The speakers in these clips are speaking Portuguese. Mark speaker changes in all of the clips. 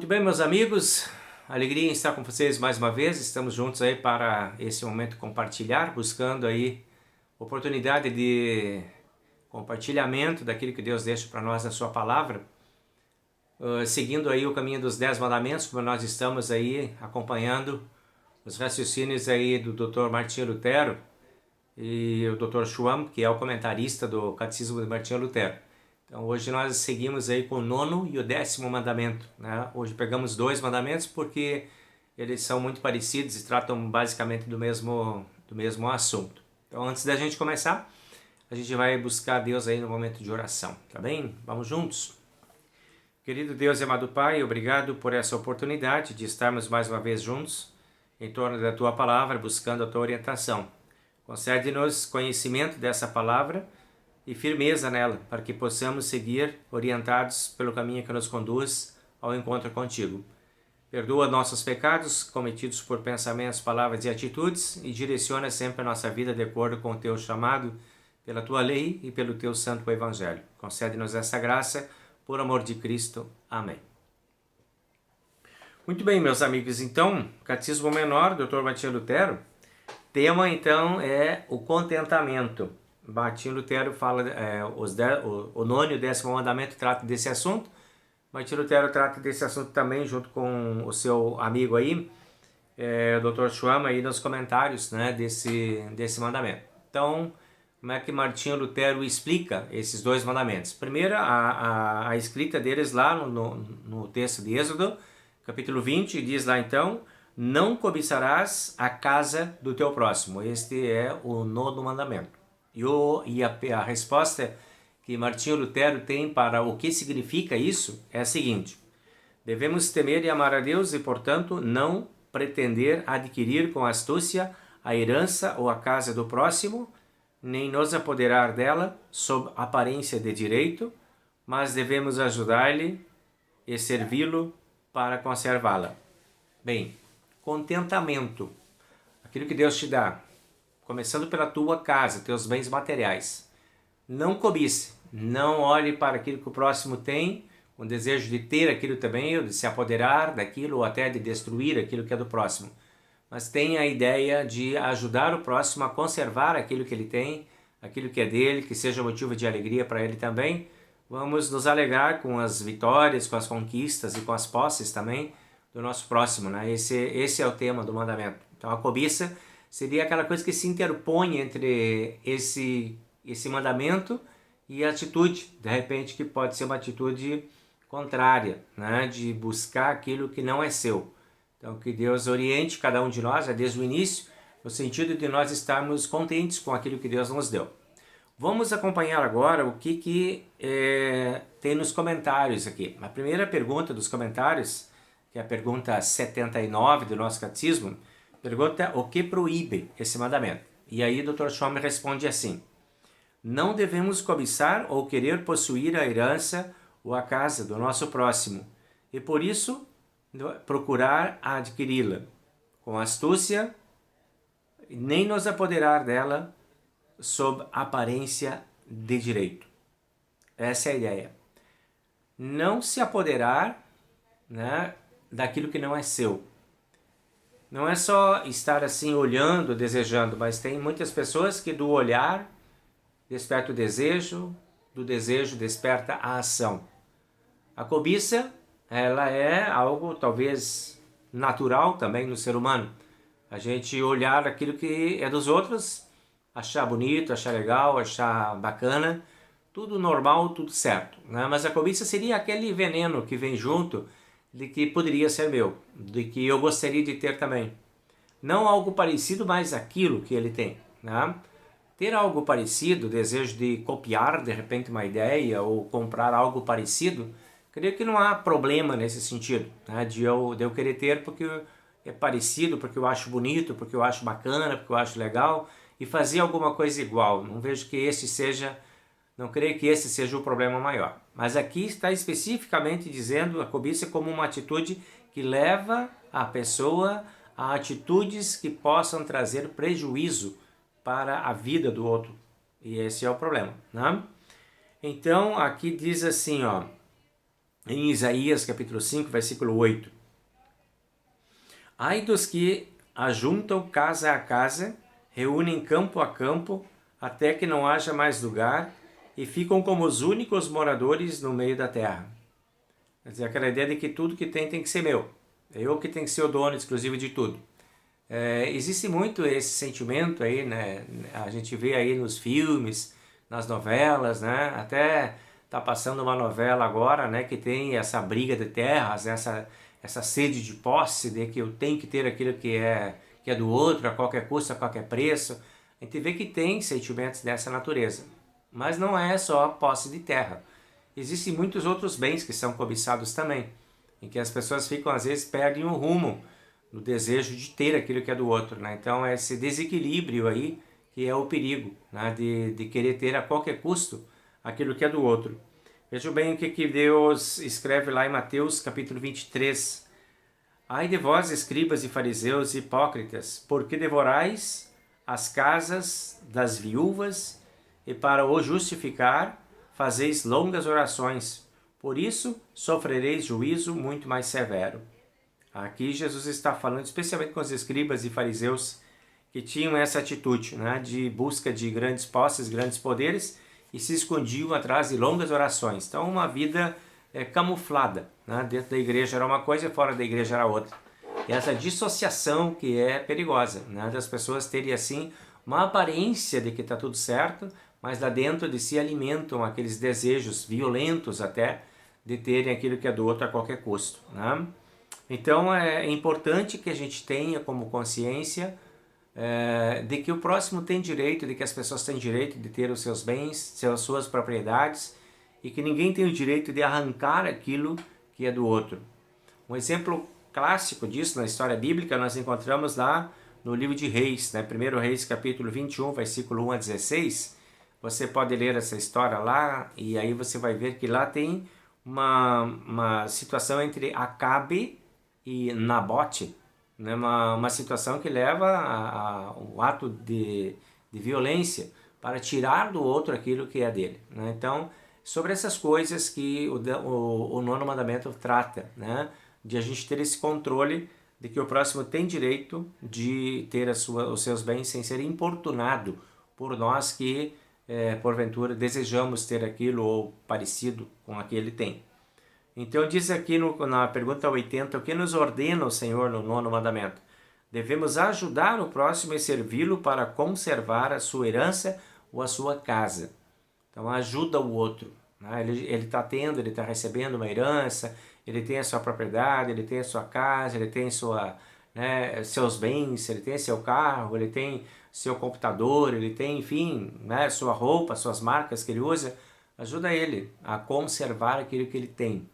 Speaker 1: Muito bem, meus amigos, alegria em estar com vocês mais uma vez. Estamos juntos aí para esse momento compartilhar, buscando aí oportunidade de compartilhamento daquilo que Deus deixa para nós na sua palavra, seguindo aí o caminho dos 10 mandamentos, como nós estamos aí acompanhando os raciocínios aí do Dr. Martinho Lutero e o Dr. Schwam, que é o comentarista do Catecismo de Martinho Lutero. Então hoje nós seguimos aí com o 9º e o 10º mandamento, né? Hoje pegamos 2 mandamentos porque eles são muito parecidos e tratam basicamente do mesmo assunto. Então antes da gente começar, a gente vai buscar Deus aí no momento de oração, tá bem? Vamos juntos? Querido Deus e amado Pai, obrigado por essa oportunidade de estarmos mais uma vez juntos em torno da Tua Palavra, buscando a Tua orientação. Concede-nos conhecimento dessa palavra e firmeza nela, para que possamos seguir orientados pelo caminho que nos conduz ao encontro contigo. Perdoa nossos pecados cometidos por pensamentos, palavras e atitudes e direciona sempre a nossa vida de acordo com o teu chamado, pela tua lei e pelo teu santo evangelho. Concede-nos essa graça, por amor de Cristo. Amém. Muito bem, meus amigos, então, Catecismo Menor, Dr. Martinho Lutero, tema então é o contentamento. Martinho Lutero fala, o 9º e o 10º mandamento trata desse assunto. Martinho Lutero trata desse assunto também junto com o seu amigo aí, o Dr. Schwam, aí nos comentários, né, desse mandamento. Então, como é que Martinho Lutero explica esses 2 mandamentos? Primeiro, a escrita deles lá no texto de Êxodo, capítulo 20, diz lá então: não cobiçarás a casa do teu próximo. Este é o 9º mandamento. E a resposta que Martinho Lutero tem para o que significa isso é a seguinte: devemos temer e amar a Deus e, portanto, não pretender adquirir com astúcia a herança ou a casa do próximo, nem nos apoderar dela sob aparência de direito, mas devemos ajudar-lhe e servi-lo para conservá-la. Bem, contentamento, aquilo que Deus te dá, começando pela tua casa, teus bens materiais. Não cobice, não olhe para aquilo que o próximo tem, com desejo de ter aquilo também, ou de se apoderar daquilo, ou até de destruir aquilo que é do próximo. Mas tenha a ideia de ajudar o próximo a conservar aquilo que ele tem, aquilo que é dele, que seja motivo de alegria para ele também. Vamos nos alegrar com as vitórias, com as conquistas e com as posses também do nosso próximo, né? Esse é o tema do mandamento. Então a cobiça seria aquela coisa que se interpõe entre esse mandamento e a atitude, de repente, que pode ser uma atitude contrária, né? De buscar aquilo que não é seu. Então que Deus oriente cada um de nós, desde o início, no sentido de nós estarmos contentes com aquilo que Deus nos deu. Vamos acompanhar agora o que tem nos comentários aqui. A primeira pergunta dos comentários, que é a pergunta 79 do nosso catecismo, pergunta o que proíbe esse mandamento. E aí o Dr. Schwam responde assim: não devemos cobiçar ou querer possuir a herança ou a casa do nosso próximo, e por isso procurar adquiri-la com astúcia, nem nos apoderar dela sob aparência de direito. Essa é a ideia. Não se apoderar, né, daquilo que não é seu. Não é só estar assim olhando, desejando, mas tem muitas pessoas que do olhar desperta o desejo, do desejo desperta a ação. A cobiça, ela é algo talvez natural também no ser humano. A gente olhar aquilo que é dos outros, achar bonito, achar legal, achar bacana, tudo normal, tudo certo, né? Mas a cobiça seria aquele veneno que vem junto de que poderia ser meu, de que eu gostaria de ter também. Não algo parecido, mas aquilo que ele tem, né? Ter algo parecido, desejo de copiar de repente uma ideia ou comprar algo parecido, creio que não há problema nesse sentido, né? De eu querer ter porque é parecido, porque eu acho bonito, porque eu acho bacana, porque eu acho legal, e fazer alguma coisa igual. Não vejo que não creio que esse seja o problema maior. Mas aqui está especificamente dizendo a cobiça como uma atitude que leva a pessoa a atitudes que possam trazer prejuízo para a vida do outro. E esse é o problema, né? Então, aqui diz assim, ó: em Isaías capítulo 5, versículo 8. Ai dos que ajuntam casa a casa, reúnem campo a campo, até que não haja mais lugar, e ficam como os únicos moradores no meio da terra. Quer dizer, aquela ideia de que tudo que tem que ser meu. É eu que tenho que ser o dono exclusivo de tudo. Existe muito esse sentimento aí, né? A gente vê aí nos filmes, nas novelas, né? Até tá passando uma novela agora, né? Que tem essa briga de terras, essa sede de posse, de que eu tenho que ter aquilo que é do outro, a qualquer custo, a qualquer preço. A gente vê que tem sentimentos dessa natureza. Mas não é só a posse de terra. Existem muitos outros bens que são cobiçados também, em que as pessoas ficam, às vezes, perdem o rumo no desejo de ter aquilo que é do outro, né? Então, é esse desequilíbrio aí que é o perigo, né? De querer ter a qualquer custo aquilo que é do outro. Veja bem o que Deus escreve lá em Mateus capítulo 23. Ai de vós, escribas e fariseus hipócritas, porque devorais as casas das viúvas e para o justificar fazeis longas orações. Por isso sofrereis juízo muito mais severo. Aqui Jesus está falando especialmente com os escribas e fariseus que tinham essa atitude, né, de busca de grandes posses, grandes poderes, e se escondiam atrás de longas orações. Então, uma vida camuflada. Né? Dentro da igreja era uma coisa e fora da igreja era outra. E essa dissociação que é perigosa, né? Das pessoas terem assim uma aparência de que está tudo certo, mas lá dentro de si alimentam aqueles desejos violentos até de terem aquilo que é do outro a qualquer custo. Né? Então é importante que a gente tenha como consciência de que o próximo tem direito, de que as pessoas têm direito de ter os seus bens, as suas propriedades, e que ninguém tem o direito de arrancar aquilo que é do outro. Um exemplo clássico disso na história bíblica nós encontramos lá no livro de Reis, né? 1 Reis capítulo 21, versículo 1 a 16. Você pode ler essa história lá e aí você vai ver que lá tem uma situação entre Acabe e Nabote, né? Uma situação que leva a um ato de violência para tirar do outro aquilo que é dele. Né? Então, sobre essas coisas que o nono mandamento trata, né? De a gente ter esse controle de que o próximo tem direito de ter os seus bens sem ser importunado por nós que, porventura, desejamos ter aquilo ou parecido com aquele tem. Então diz aqui na pergunta 80, o que nos ordena o Senhor no nono mandamento? Devemos ajudar o próximo e servi-lo para conservar a sua herança ou a sua casa. Então ajuda o outro. Né? Ele está tendo, ele está recebendo uma herança, ele tem a sua propriedade, ele tem a sua casa, ele tem seus bens, ele tem seu carro, ele tem seu computador, ele tem, enfim, né, sua roupa, suas marcas que ele usa. Ajuda ele a conservar aquilo que ele tem.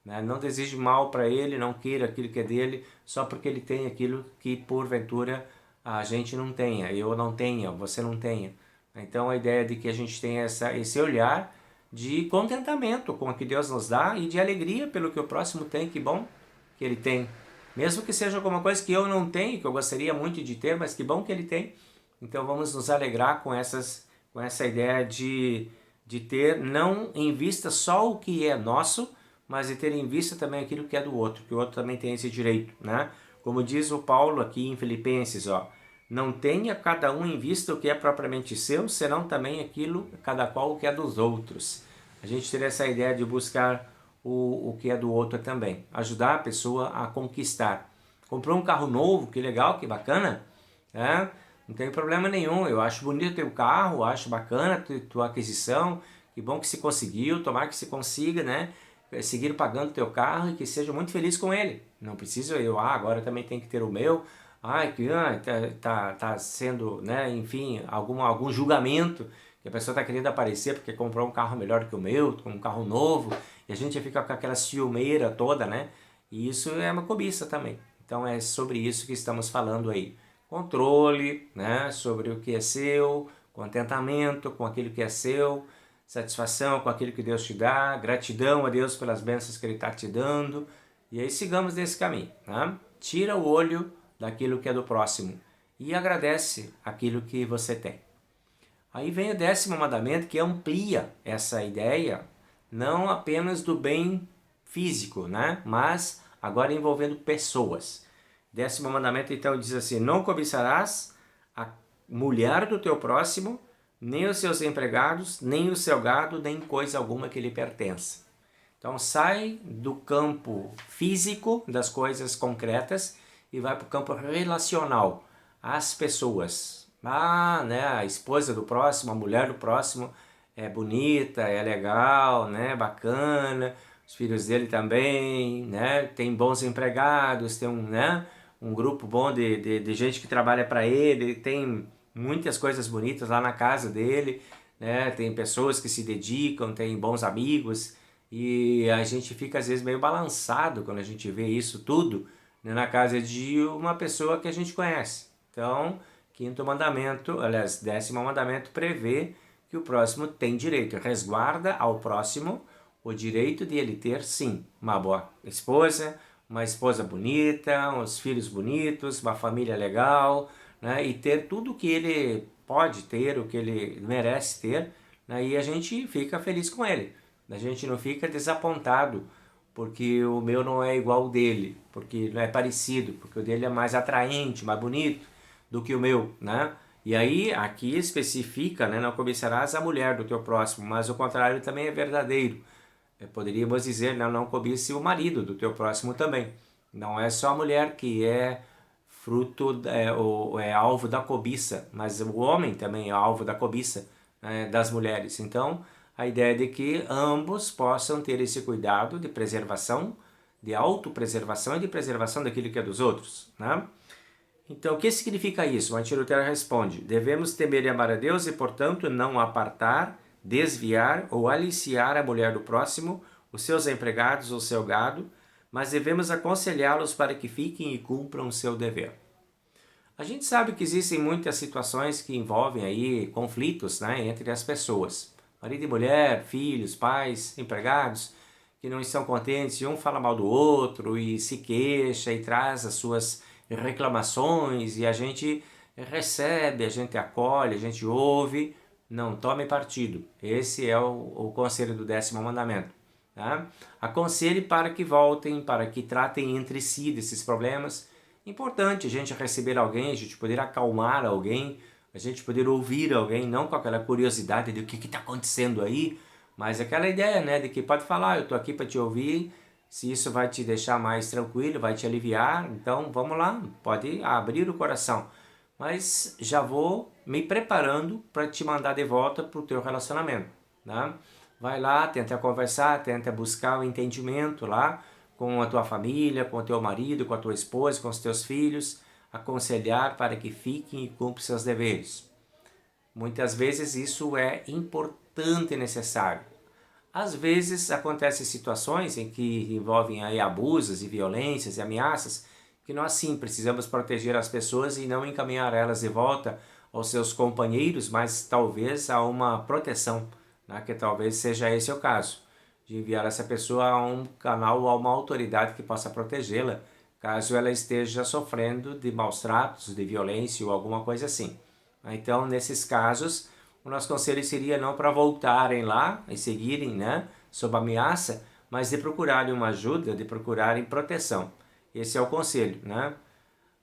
Speaker 1: Né? Não deseje mal para ele, não queira aquilo que é dele, só porque ele tem aquilo que porventura a gente não tenha, eu não tenha, você não tenha. Então a ideia de que a gente tenha esse olhar de contentamento com o que Deus nos dá e de alegria pelo que o próximo tem, que bom que ele tem. Mesmo que seja alguma coisa que eu não tenho, que eu gostaria muito de ter, mas que bom que ele tem. Então vamos nos alegrar com essa ideia de ter não em vista só o que é nosso, mas de ter em vista também aquilo que é do outro, que o outro também tem esse direito, né? Como diz o Paulo aqui em Filipenses, ó, não tenha cada um em vista o que é propriamente seu, senão também aquilo, cada qual o que é dos outros. A gente ter essa ideia de buscar o que é do outro também, ajudar a pessoa a conquistar. Comprou um carro novo, que legal, que bacana, né? Não tem problema nenhum, eu acho bonito o teu carro, acho bacana a tua aquisição, que bom que se conseguiu, tomara que se consiga, né? Seguir pagando o teu carro e que seja muito feliz com ele. Não preciso agora também tem que ter o meu, tá sendo, né, enfim, algum julgamento que a pessoa está querendo aparecer porque comprou um carro melhor que o meu, um carro novo, e a gente fica com aquela ciumeira toda, né? E isso é uma cobiça também. Então é sobre isso que estamos falando aí. Controle, né, sobre o que é seu, contentamento com aquilo que é seu, satisfação com aquilo que Deus te dá, gratidão a Deus pelas bênçãos que Ele está te dando, e aí sigamos nesse caminho. Né? Tira o olho daquilo que é do próximo e agradece aquilo que você tem. Aí vem o 10º mandamento, que amplia essa ideia, não apenas do bem físico, né? Mas agora envolvendo pessoas. 10º mandamento então diz assim: não cobiçarás a mulher do teu próximo, nem os seus empregados, nem o seu gado, nem coisa alguma que lhe pertença. Então sai do campo físico, das coisas concretas, e vai para o campo relacional, as pessoas. Né, a esposa do próximo, a mulher do próximo é bonita, é legal, né, bacana, os filhos dele também, né, tem bons empregados, tem um grupo bom de gente que trabalha para ele, tem muitas coisas bonitas lá na casa dele, né, tem pessoas que se dedicam, tem bons amigos, e a gente fica às vezes meio balançado quando a gente vê isso tudo, né, na casa de uma pessoa que a gente conhece. Então, 5º mandamento, aliás, 10º mandamento prevê que o próximo tem direito, resguarda ao próximo o direito de ele ter, sim, uma boa esposa, uma esposa bonita, uns filhos bonitos, uma família legal, né, e ter tudo o que ele pode ter, o que ele merece ter, né, e a gente fica feliz com ele. A gente não fica desapontado porque o meu não é igual ao dele, porque não é parecido, porque o dele é mais atraente, mais bonito do que o meu, né? E aí, aqui especifica, né, não cobiçarás a mulher do teu próximo, mas o contrário também é verdadeiro. Poderíamos dizer, não cobice o marido do teu próximo também. Não é só a mulher que é fruto, é alvo da cobiça, mas o homem também é alvo da cobiça, né, das mulheres. Então, a ideia é de que ambos possam ter esse cuidado de preservação, de autopreservação e de preservação daquilo que é dos outros, né? Então, o que significa isso? Martim Lutero responde: devemos temer e amar a Deus e, portanto, não apartar, desviar ou aliciar a mulher do próximo, os seus empregados ou seu gado, mas devemos aconselhá-los para que fiquem e cumpram o seu dever. A gente sabe que existem muitas situações que envolvem aí conflitos, né, entre as pessoas. Marido e mulher, filhos, pais, empregados, que não estão contentes, e um fala mal do outro e se queixa e traz as suas reclamações, e a gente recebe, a gente acolhe, a gente ouve, não tome partido. Esse é o conselho do 10º mandamento. Tá? Aconselhe para que voltem, para que tratem entre si desses problemas. Importante a gente receber alguém, a gente poder acalmar alguém, a gente poder ouvir alguém, não com aquela curiosidade de o que está acontecendo aí, mas aquela ideia, né, de que pode falar, eu estou aqui para te ouvir, se isso vai te deixar mais tranquilo, vai te aliviar, então vamos lá, pode abrir o coração. Mas já vou me preparando para te mandar de volta para o teu relacionamento, né? Vai lá, tenta conversar, tenta buscar o entendimento lá com a tua família, com o teu marido, com a tua esposa, com os teus filhos, aconselhar para que fiquem e cumpram seus deveres. Muitas vezes isso é importante e necessário. Às vezes acontecem situações em que envolvem aí abusos e violências e ameaças, que nós sim precisamos proteger as pessoas e não encaminhar elas de volta aos seus companheiros, mas talvez a uma proteção, né? Que talvez seja esse o caso, de enviar essa pessoa a um canal ou a uma autoridade que possa protegê-la, caso ela esteja sofrendo de maus tratos, de violência ou alguma coisa assim. Então, nesses casos, o nosso conselho seria não para voltarem lá e seguirem, né, sob ameaça, mas de procurarem uma ajuda, de procurarem proteção. Esse é o conselho, né?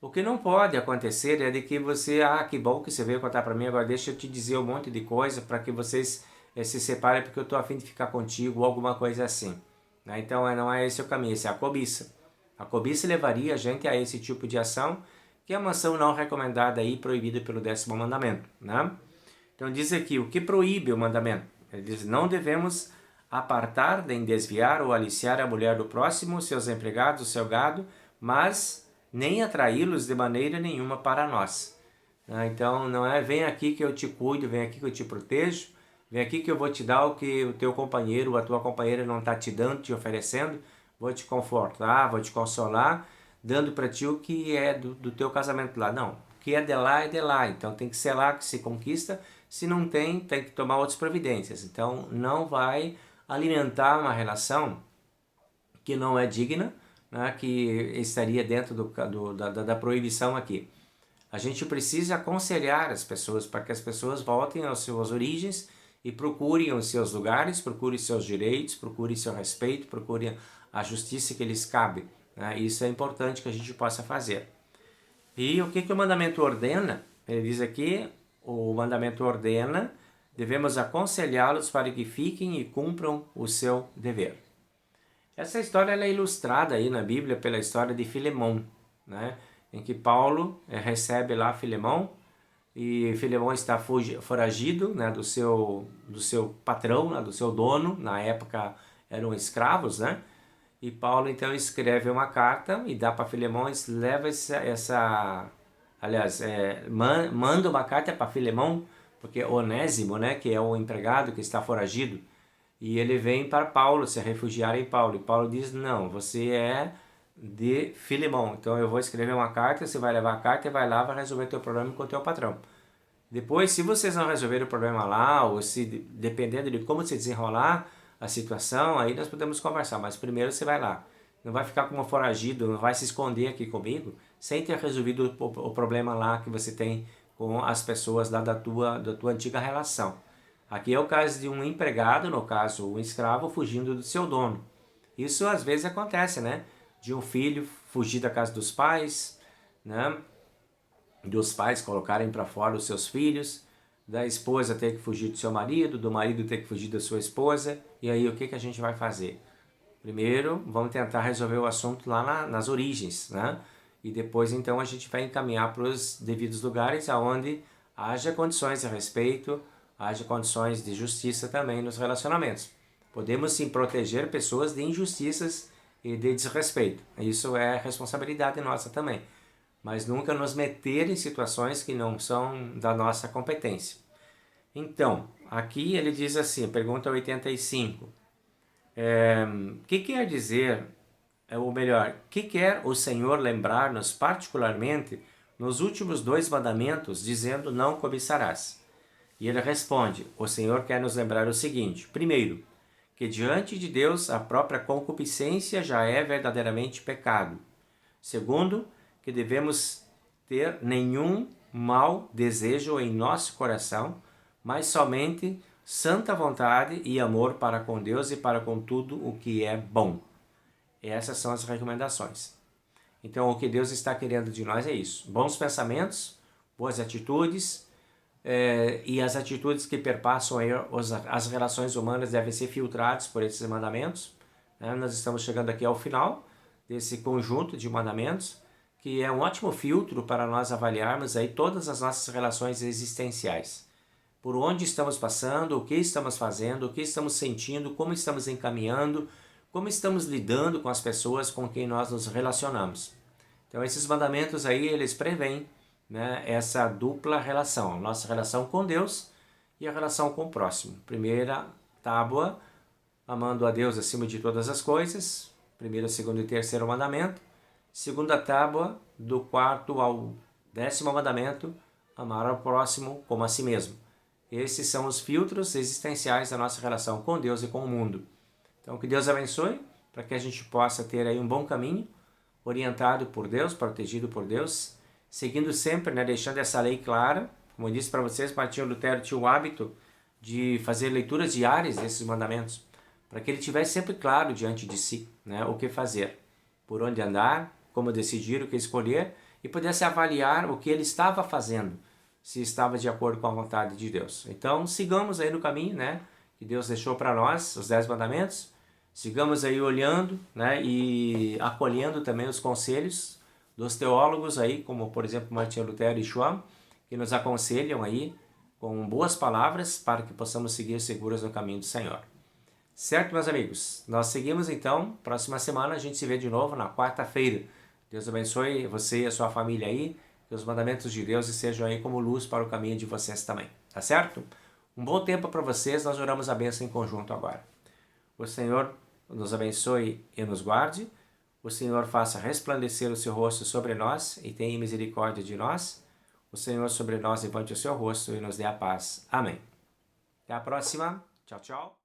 Speaker 1: O que não pode acontecer é de que você, que bom que você veio contar para mim, agora deixa eu te dizer um monte de coisa para que vocês se separem porque eu estou a fim de ficar contigo ou alguma coisa assim. Né? Então não é esse o caminho, esse é a cobiça. A cobiça levaria a gente a esse tipo de ação, que é uma ação não recomendada e proibida pelo 10º mandamento. Né? Então diz aqui, o que proíbe o mandamento? Ele diz, não devemos apartar, nem desviar ou aliciar a mulher do próximo, seus empregados, o seu gado, mas nem atraí-los de maneira nenhuma para nós. Então não é vem aqui que eu te cuido, vem aqui que eu te protejo, vem aqui que eu vou te dar o que o teu companheiro ou a tua companheira não está te dando, te oferecendo, vou te confortar, vou te consolar, dando para ti o que é do teu casamento lá. Não, o que é de lá, então tem que ser lá que se conquista, se não tem, tem que tomar outras providências. Então não vai alimentar uma relação que não é digna, né, que estaria dentro da proibição aqui. A gente precisa aconselhar as pessoas para que as pessoas voltem às suas origens e procurem os seus lugares, procurem seus direitos, procurem seu respeito, procurem a justiça que lhes cabe. Né? Isso é importante que a gente possa fazer. E o que o mandamento ordena? Ele diz aqui, o mandamento ordena, devemos aconselhá-los para que fiquem e cumpram o seu dever. Essa história ela é ilustrada aí na Bíblia pela história de Filemão, né? Em que Paulo recebe lá Filemão, e Filemão está foragido, né, do seu patrão, né, do seu dono. Na época eram escravos, né? E Paulo então escreve uma carta e dá para Filemão, leva manda uma carta para Filemão, porque Onésimo, né, que é o empregado que está foragido, e ele vem para Paulo se refugiar em Paulo. E Paulo diz: não, você é de Filemão, então eu vou escrever uma carta, você vai levar a carta e vai lá, vai resolver teu problema com o teu patrão. Depois, se vocês não resolverem o problema lá, ou se dependendo de como se desenrolar a situação, aí nós podemos conversar, mas primeiro você vai lá. Não vai ficar como foragido, não vai se esconder aqui comigo, sem ter resolvido o problema lá que você tem com as pessoas lá da tua antiga relação. Aqui é o caso de um empregado, no caso um escravo, fugindo do seu dono. Isso às vezes acontece, né? De um filho fugir da casa dos pais, né? Dos pais colocarem para fora os seus filhos, da esposa ter que fugir do seu marido, do marido ter que fugir da sua esposa. E aí o que a gente vai fazer? Primeiro, vamos tentar resolver o assunto lá nas origens, né? E depois, então, a gente vai encaminhar para os devidos lugares onde haja condições de respeito, haja condições de justiça também nos relacionamentos. Podemos sim proteger pessoas de injustiças e de desrespeito. Isso é responsabilidade nossa também. Mas nunca nos meter em situações que não são da nossa competência. Então, aqui ele diz assim, pergunta 85. Que quer dizer, ou melhor, que quer o Senhor lembrar-nos particularmente nos últimos 2 mandamentos, dizendo: não cobiçarás? E ele responde: o Senhor quer nos lembrar o seguinte: primeiro, que diante de Deus a própria concupiscência já é verdadeiramente pecado. Segundo, que devemos ter nenhum mau desejo em nosso coração, mas somente santa vontade e amor para com Deus e para com tudo o que é bom. E essas são as recomendações. Então, o que Deus está querendo de nós é isso: bons pensamentos, boas atitudes, e as atitudes que perpassam as relações humanas devem ser filtradas por esses mandamentos. Nós estamos chegando aqui ao final desse conjunto de mandamentos, que é um ótimo filtro para nós avaliarmos aí todas as nossas relações existenciais. Por onde estamos passando, o que estamos fazendo, o que estamos sentindo, como estamos encaminhando, como estamos lidando com as pessoas com quem nós nos relacionamos. Então esses mandamentos aí, eles prevêem, né, essa dupla relação, a nossa relação com Deus e a relação com o próximo. Primeira tábua, amando a Deus acima de todas as coisas. Primeiro, segundo e terceiro mandamento. Segunda tábua, do 4º ao 10º mandamento, amar ao próximo como a si mesmo. Esses são os filtros existenciais da nossa relação com Deus e com o mundo. Então, que Deus abençoe, para que a gente possa ter aí um bom caminho, orientado por Deus, protegido por Deus, seguindo sempre, né, deixando essa lei clara. Como eu disse para vocês, Martinho Lutero tinha o hábito de fazer leituras diárias desses mandamentos, para que ele tivesse sempre claro diante de si, né, o que fazer, por onde andar, como decidir, o que escolher, e pudesse avaliar o que ele estava fazendo, se estava de acordo com a vontade de Deus. Então, sigamos aí no caminho, né, que Deus deixou para nós, os 10 mandamentos. Sigamos aí olhando, né, e acolhendo também os conselhos dos teólogos aí, como por exemplo Martinho Lutero e Schwab, que nos aconselham aí com boas palavras para que possamos seguir seguros no caminho do Senhor. Certo, meus amigos? Nós seguimos então. Próxima semana a gente se vê de novo na quarta-feira. Deus abençoe você e a sua família aí. Que os mandamentos de Deus sejam aí como luz para o caminho de vocês também. Tá certo? Um bom tempo para vocês. Nós oramos a bênção em conjunto agora. O Senhor nos abençoe e nos guarde. O Senhor faça resplandecer o seu rosto sobre nós e tenha misericórdia de nós. O Senhor sobre nós levante o seu rosto e nos dê a paz. Amém. Até a próxima. Tchau, tchau.